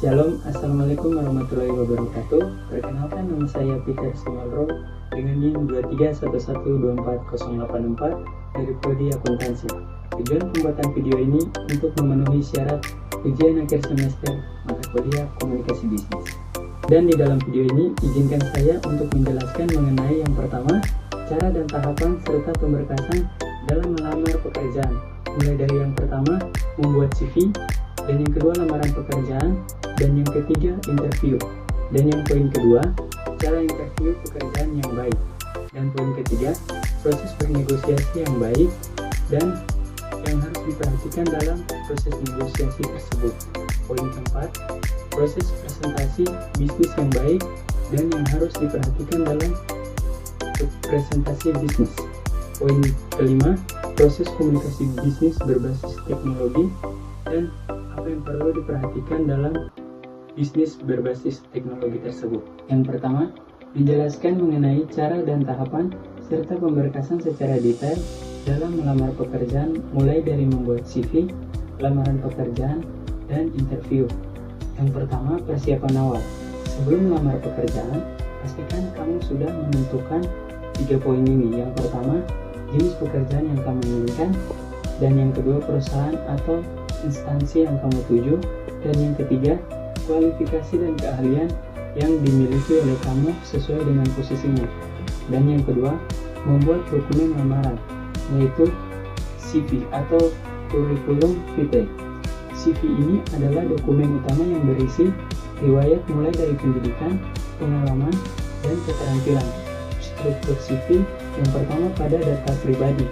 Shalom, Assalamualaikum warahmatullahi wabarakatuh. Perkenalkan, nama saya Peter Simalro dengan NIM 231242084 dari Prodi Akuntansi. Tujuan pembuatan video ini untuk memenuhi syarat ujian akhir semester mata kuliah Komunikasi Bisnis. Dan di dalam video ini, izinkan saya untuk menjelaskan mengenai yang pertama, cara dan tahapan serta pemberkasan dalam melamar pekerjaan. Mulai dari yang pertama, membuat CV, dan yang kedua, lamaran pekerjaan, dan yang ketiga, interview. Dan yang poin kedua, cara interview pekerjaan yang baik. Dan poin ketiga, proses bernegosiasi yang baik dan yang harus diperhatikan dalam proses negosiasi tersebut. Poin keempat, proses presentasi bisnis yang baik dan yang harus diperhatikan dalam presentasi bisnis. Poin kelima, proses komunikasi bisnis berbasis teknologi dan apa yang perlu diperhatikan dalam bisnis berbasis teknologi tersebut. Yang pertama, menjelaskan mengenai cara dan tahapan serta pemberkasan secara detail dalam melamar pekerjaan, mulai dari membuat CV, lamaran pekerjaan, dan interview. Yang pertama, persiapan awal. Sebelum melamar pekerjaan, pastikan kamu sudah menentukan 3 poin ini. Yang pertama, jenis pekerjaan yang kamu inginkan, dan yang kedua, perusahaan atau instansi yang kamu tuju, dan yang ketiga, kualifikasi dan keahlian yang dimiliki oleh kamu sesuai dengan posisinya. Dan yang kedua, membuat dokumen lamaran, yaitu CV atau curriculum vitae. CV ini adalah dokumen utama yang berisi riwayat mulai dari pendidikan, pengalaman, dan keterampilan. Struktur CV yang pertama pada data pribadi,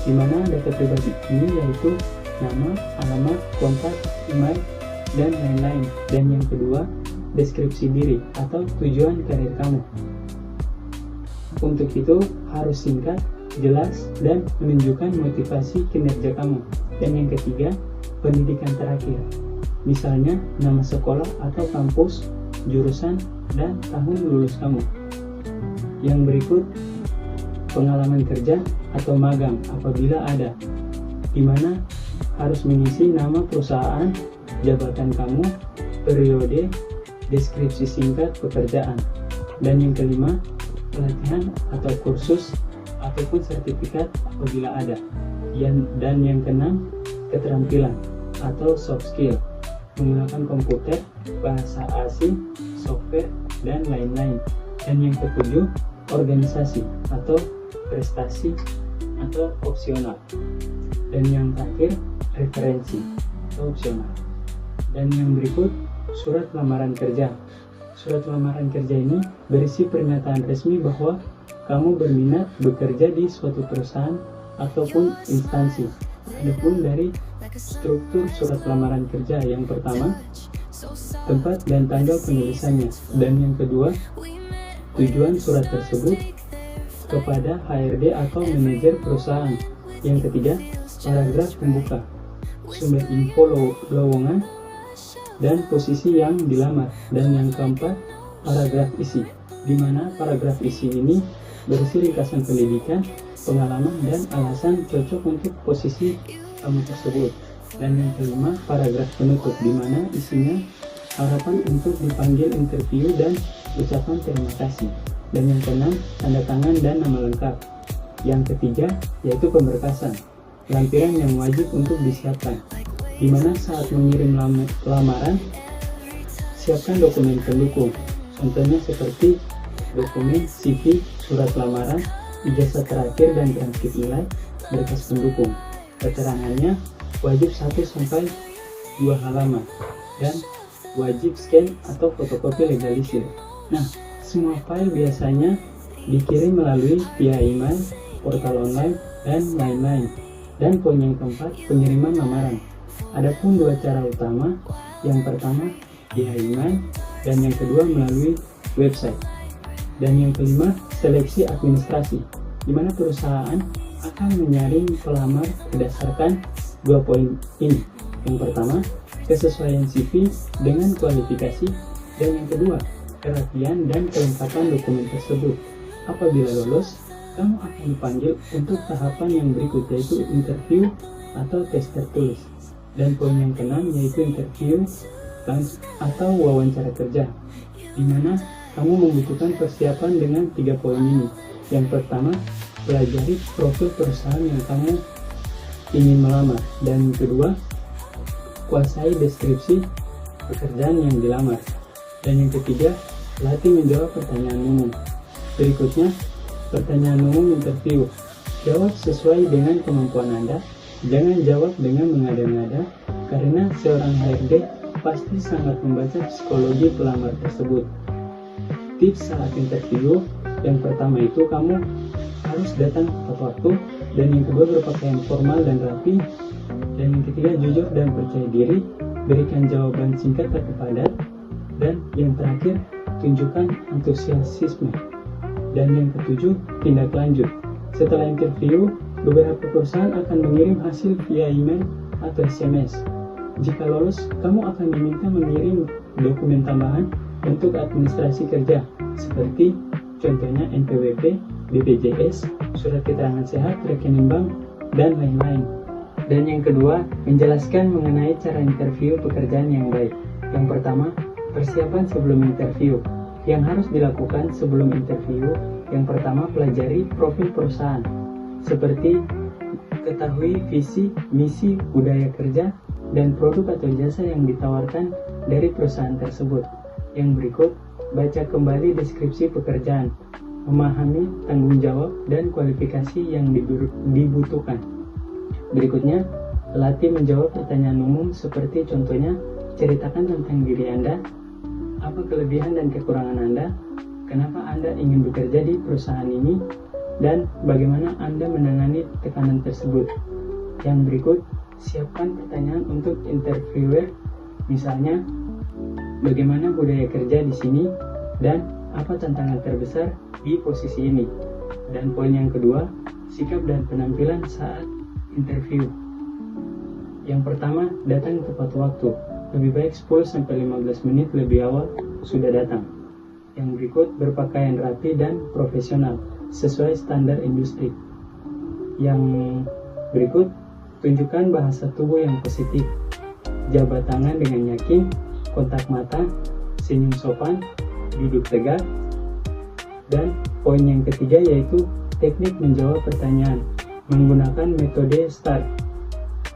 di mana data pribadi ini yaitu nama, alamat, kontak, email, dan lain-lain. Dan yang kedua, deskripsi diri atau tujuan karir kamu. Untuk itu harus singkat, jelas, dan menunjukkan motivasi kinerja kamu. Dan yang ketiga, pendidikan terakhir. Misalnya nama sekolah atau kampus, jurusan, dan tahun lulus kamu. Yang berikut, pengalaman kerja atau magang apabila ada, di mana harus mengisi nama perusahaan, jabatan kamu, periode, deskripsi singkat pekerjaan. Dan yang kelima, pelatihan atau kursus ataupun sertifikat apabila ada. Dan yang keenam, keterampilan atau soft skill, menggunakan komputer, bahasa asing, software, dan lain-lain. Dan yang ketujuh, organisasi atau prestasi atau opsional. Dan yang terakhir, referensi atau opsional. Dan yang berikut, surat lamaran kerja. Surat lamaran kerja ini berisi pernyataan resmi bahwa kamu berminat bekerja di suatu perusahaan ataupun instansi. Adapun dari struktur surat lamaran kerja, yang pertama, tempat dan tanggal penulisannya. Dan yang kedua, tujuan surat tersebut kepada HRD atau manajer perusahaan. Yang ketiga, paragraf pembuka, sumber info lowongan, dan posisi yang dilamar. Dan yang keempat, paragraf isi, di mana paragraf isi ini berisi ringkasan pendidikan, pengalaman, dan alasan cocok untuk posisi kamu tersebut. Dan yang kelima, paragraf penutup, di mana isinya harapan untuk dipanggil interview dan ucapan terima kasih. Dan yang keenam, tanda tangan dan nama lengkap. Yang ketiga, yaitu pemberkasan, lampiran yang wajib untuk disiapkan, di mana saat mengirim lamaran, siapkan dokumen pendukung. Contohnya seperti dokumen CV, surat lamaran, ijazah terakhir, dan transkrip nilai, berkas pendukung. Keterangannya wajib 1-2 halaman dan wajib scan atau fotokopi legalisir. Nah, semua file biasanya dikirim melalui via email, portal online, dan lain-lain. Dan poin yang keempat, pengiriman lamaran. Adapun 2 cara utama, yang pertama via email dan yang kedua melalui website. Dan yang kelima, seleksi administrasi, di mana perusahaan akan menyaring pelamar berdasarkan 2 poin ini. Yang pertama, kesesuaian CV dengan kualifikasi, dan yang kedua, kerapian dan kelengkapan dokumen tersebut. Apabila lolos, kamu akan dipanggil untuk tahapan yang berikut, yaitu interview atau tes tertulis. Dan poin yang keenam yaitu interview lunch, atau wawancara kerja, di mana kamu membutuhkan persiapan dengan 3 poin ini. Yang pertama, pelajari profil perusahaan yang kamu ingin melamar. Dan yang kedua, kuasai deskripsi pekerjaan yang dilamar. Dan yang ketiga, latih menjawab pertanyaan umum. Berikutnya, pertanyaan umum interview. Jawab sesuai dengan kemampuan Anda. Jangan jawab dengan mengada-ngada, karena seorang HRD pasti sangat membaca psikologi pelamar tersebut. Tips saat interview, yang pertama itu kamu harus datang tepat waktu, dan yang kedua berpakaian formal dan rapi, dan yang ketiga jujur dan percaya diri, berikan jawaban singkat tapi padat, dan yang terakhir tunjukkan antusiasme. Dan yang ketujuh, tindak lanjut. Setelah interview, beberapa perusahaan akan mengirim hasil via email atau SMS. Jika lolos, kamu akan diminta mengirim dokumen tambahan untuk administrasi kerja, seperti contohnya NPWP, BPJS, surat keterangan sehat, rekening bank, dan lain-lain. Dan yang kedua, menjelaskan mengenai cara interview pekerjaan yang baik. Yang pertama, persiapan sebelum interview. Yang harus dilakukan sebelum interview, yang pertama pelajari profil perusahaan, seperti ketahui visi, misi, budaya kerja, dan produk atau jasa yang ditawarkan dari perusahaan tersebut. Yang berikut, baca kembali deskripsi pekerjaan, memahami tanggung jawab dan kualifikasi yang dibutuhkan. Berikutnya, latih menjawab pertanyaan umum seperti contohnya, ceritakan tentang diri Anda, apa kelebihan dan kekurangan Anda, kenapa Anda ingin bekerja di perusahaan ini, dan bagaimana Anda menangani tekanan tersebut. Yang berikut, siapkan pertanyaan untuk interviewer, misalnya, bagaimana budaya kerja di sini, dan apa tantangan terbesar di posisi ini. Dan poin yang kedua, sikap dan penampilan saat interview. Yang pertama, datang tepat waktu. Lebih baik 10-15 menit lebih awal sudah datang. Yang berikut, berpakaian rapi dan profesional sesuai standar industri. Yang berikut, tunjukkan bahasa tubuh yang positif. Jabat tangan dengan yakin, kontak mata, senyum sopan, duduk tegak. Dan poin yang ketiga yaitu teknik menjawab pertanyaan menggunakan metode STAR.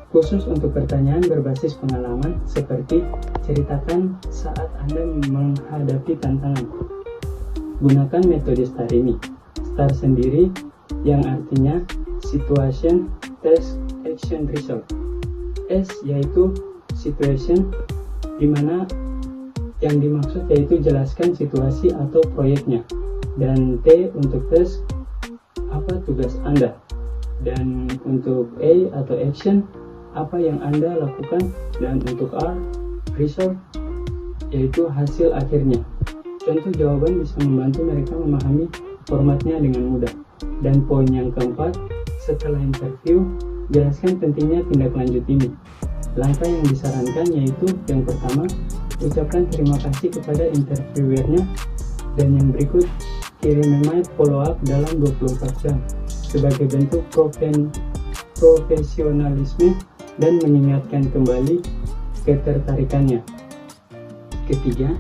Khusus untuk pertanyaan berbasis pengalaman, seperti ceritakan saat Anda menghadapi tantangan. Gunakan metode STAR ini. STAR sendiri yang artinya Situation, Task, Action, Result. S yaitu Situation, di mana yang dimaksud yaitu jelaskan situasi atau proyeknya. Dan T untuk Task, apa tugas Anda. Dan untuk A atau Action, apa yang Anda lakukan. Dan untuk R, Result, yaitu hasil akhirnya. Contoh jawaban bisa membantu mereka memahami formatnya dengan mudah. Dan poin yang keempat, setelah interview, jelaskan pentingnya tindak lanjut ini. Langkah yang disarankan yaitu yang pertama, ucapkan terima kasih kepada interviewernya, dan yang berikut, kirim email follow up dalam 24 jam sebagai bentuk profesionalisme dan mengingatkan kembali ketertarikannya. Ketiga,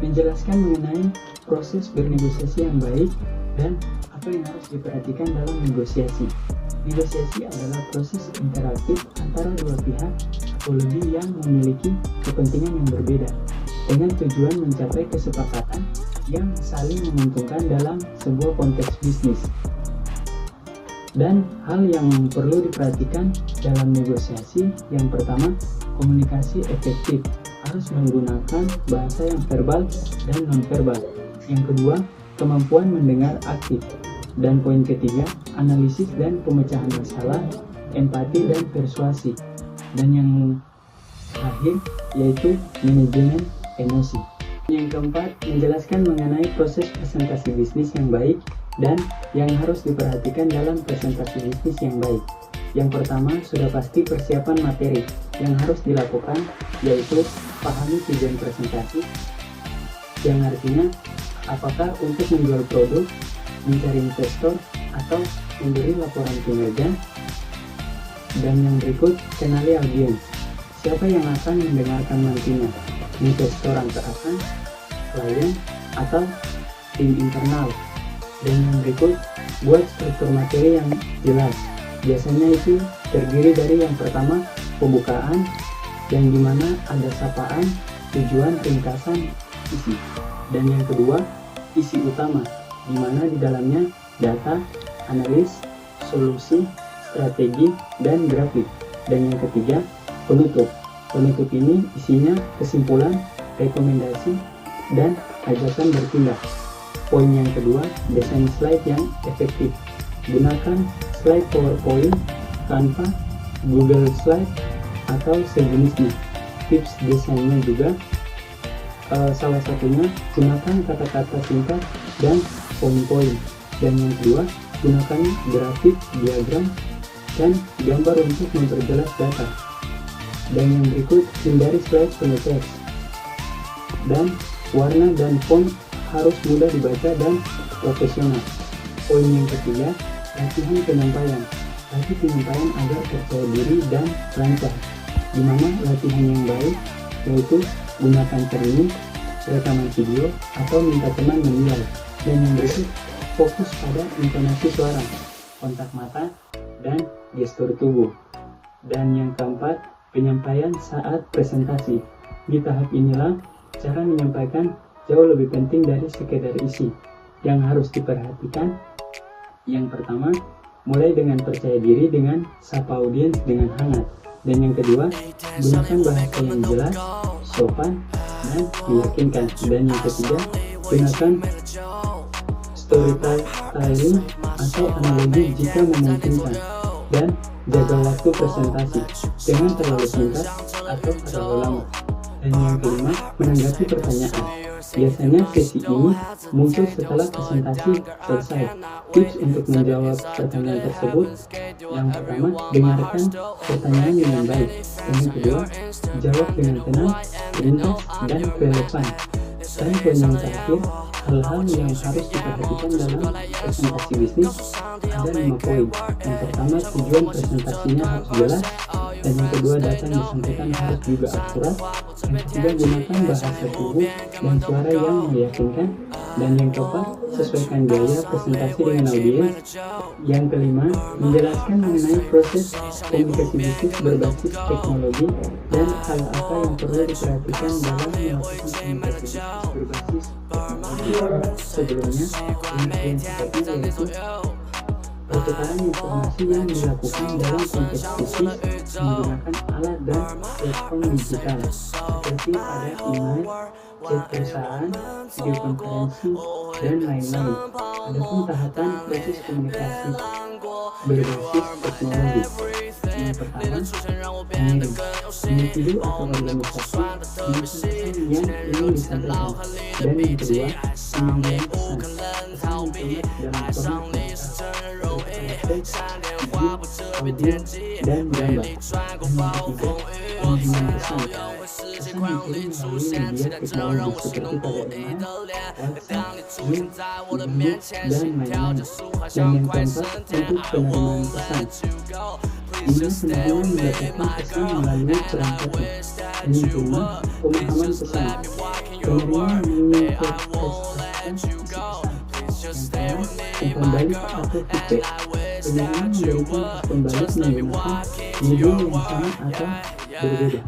menjelaskan mengenai proses bernegosiasi yang baik dan apa yang harus diperhatikan dalam negosiasi. Negosiasi adalah proses interaktif antara dua pihak atau lebih yang memiliki kepentingan yang berbeda dengan tujuan mencapai kesepakatan yang saling menguntungkan dalam sebuah konteks bisnis. Dan hal yang perlu diperhatikan dalam negosiasi, yang pertama, komunikasi efektif, harus menggunakan bahasa yang verbal dan non-verbal. Yang kedua, kemampuan mendengar aktif. Dan poin ketiga, analisis dan pemecahan masalah, empati dan persuasi. Dan yang terakhir yaitu manajemen emosi. Yang keempat, menjelaskan mengenai proses presentasi bisnis yang baik dan yang harus diperhatikan dalam presentasi bisnis yang baik. Yang pertama, sudah pasti persiapan materi yang harus dilakukan, yaitu pahami tujuan presentasi, yang artinya apakah untuk menjual produk, mencari investor, atau memberi laporan kinerja. Dan yang berikut, kenali audiens, siapa yang akan mendengarkan nantinya. investor antara klien atau tim internal. Dan yang berikut, buat struktur materi yang jelas. Biasanya itu terdiri dari yang pertama, pembukaan, yang dimana ada sapaan, tujuan, ringkasan, isi. Dan yang kedua, isi utama, dimana di dalamnya data, analis, solusi, strategi, dan grafik. Dan yang ketiga, penutup. Penutup ini isinya kesimpulan, rekomendasi, dan ajakan bertindak. Poin yang kedua, desain slide yang efektif. Gunakan slide PowerPoint, Canva, Google Slide, atau sejenisnya. Tips desainnya juga salah satunya gunakan kata-kata singkat dan poin-poin. Dan yang kedua, gunakan grafik, diagram, dan gambar untuk memperjelas data. Dan yang berikut, hindari slide penuh teks. Dan warna dan font harus mudah dibaca dan profesional. Poin yang ketiga, latihan penyampaian. Latih penyampaian agar percaya diri dan lancar. Dimana latihan yang baik yaitu gunakan cermin, rekaman video, atau minta teman menilai. Dan yang berikut, fokus pada intonasi suara, kontak mata, dan gestur tubuh. Dan yang keempat, penyampaian saat presentasi. Di tahap inilah cara menyampaikan jauh lebih penting dari sekedar isi. Yang harus diperhatikan, yang pertama, mulai dengan percaya diri dengan sapa audiens dengan hangat. Dan yang kedua, gunakan bahasa yang jelas, sopan, dan meyakinkan. Dan yang ketiga, gunakan storytelling atau analogi jika memungkinkan. Dan jaga waktu presentasi, jangan terlalu singkat atau terlalu lama. Dan yang kelima, menanggapi pertanyaan. Biasanya sesi ini muncul setelah presentasi selesai. Tips untuk menjawab pertanyaan tersebut: yang pertama, dengarkan pertanyaan dengan baik. Yang kedua, jawab dengan tenang, ringkas, dan relevan. Dan poin yang terakhir, hal-hal yang harus diperhatikan dalam presentasi bisnis ada 5 poin. Yang pertama, tujuan presentasinya harus jelas. Dan yang kedua, data yang disampaikan harus juga akurat. Yang ketiga, gunakan bahasa tubuh dan suara yang meyakinkan. Dan yang keempat, sesuaikan gaya presentasi dengan audiens. Yang kelima, menjelaskan mengenai proses komunikasi bisnis berbasis teknologi dan hal apa yang perlu diperhatikan dalam melakukan komunikasi bisnis berbasis teknologi. Sebelumnya, yang sifatnya yaitu pertukaran informasi yang dilakukan dalam konteks bisnis menggunakan alat dan platform digital seperti pada email, chat perusahaan, video konferensi, dan lain-lain. Adapun tahapan proses komunikasi berbasis teknologi. Yang pertama, mengirim individu atau organisasi menyampaikan yang ingin disampaikan. Dan yang kedua, penyampaian pesan. Pesan diformat dalam format teks, video, audio, dan gambar. Dan yang ketiga, pengirim pesan. Pesan dikirim melalui media teknologi seperti pada email, WhatsApp, Zoom, e-book, dan lain-lain. Dan yang keempat, untuk penerimaan pesan. Ini penerimaan mendapatkan pesan melalui perangkatnya. Dan yang kelima, pemahaman pesan. Penerimaan menginterpretasikan isi pesan. Yang keenam, umpan balik atau feedback. Penerimaan memberikan respon balik menggunakan media yang sama atau berbeda.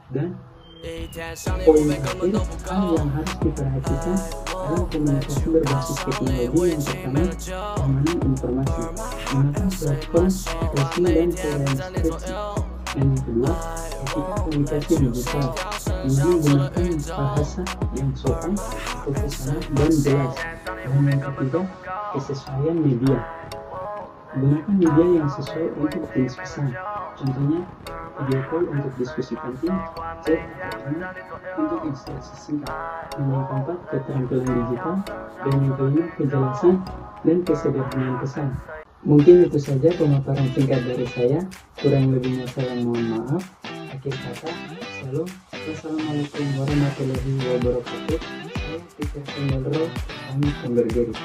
Dan poin terakhir, hal yang harus diperhatikan dalam komunikasi berbasis teknologi. Yang pertama, keamanan informasi. Gunakan platform tracing dan transkripsi. Dan yang kedua, etika komunikasi digital. Ini gunakan bahasa yang sopan, profesional, dan jelas. Dan yang ketiga, kesesuaian media. Gunakan media yang sesuai untuk jenis pesan. Contohnya, video call untuk diskusi penting, chat atau email untuk instruksi singkat. Dan yang keempat, keterampilan digital. Dan yang kelima, kejelasan dan kesederhanaan pesan. Mungkin itu saja pemaparan singkat dari saya. Kurang lebihnya saya mohon maaf. Akhir kata, shalom. Wassalamualaikum warahmatullahi wabarakatuh. Saya Peter Sendalro, pamit undur diri.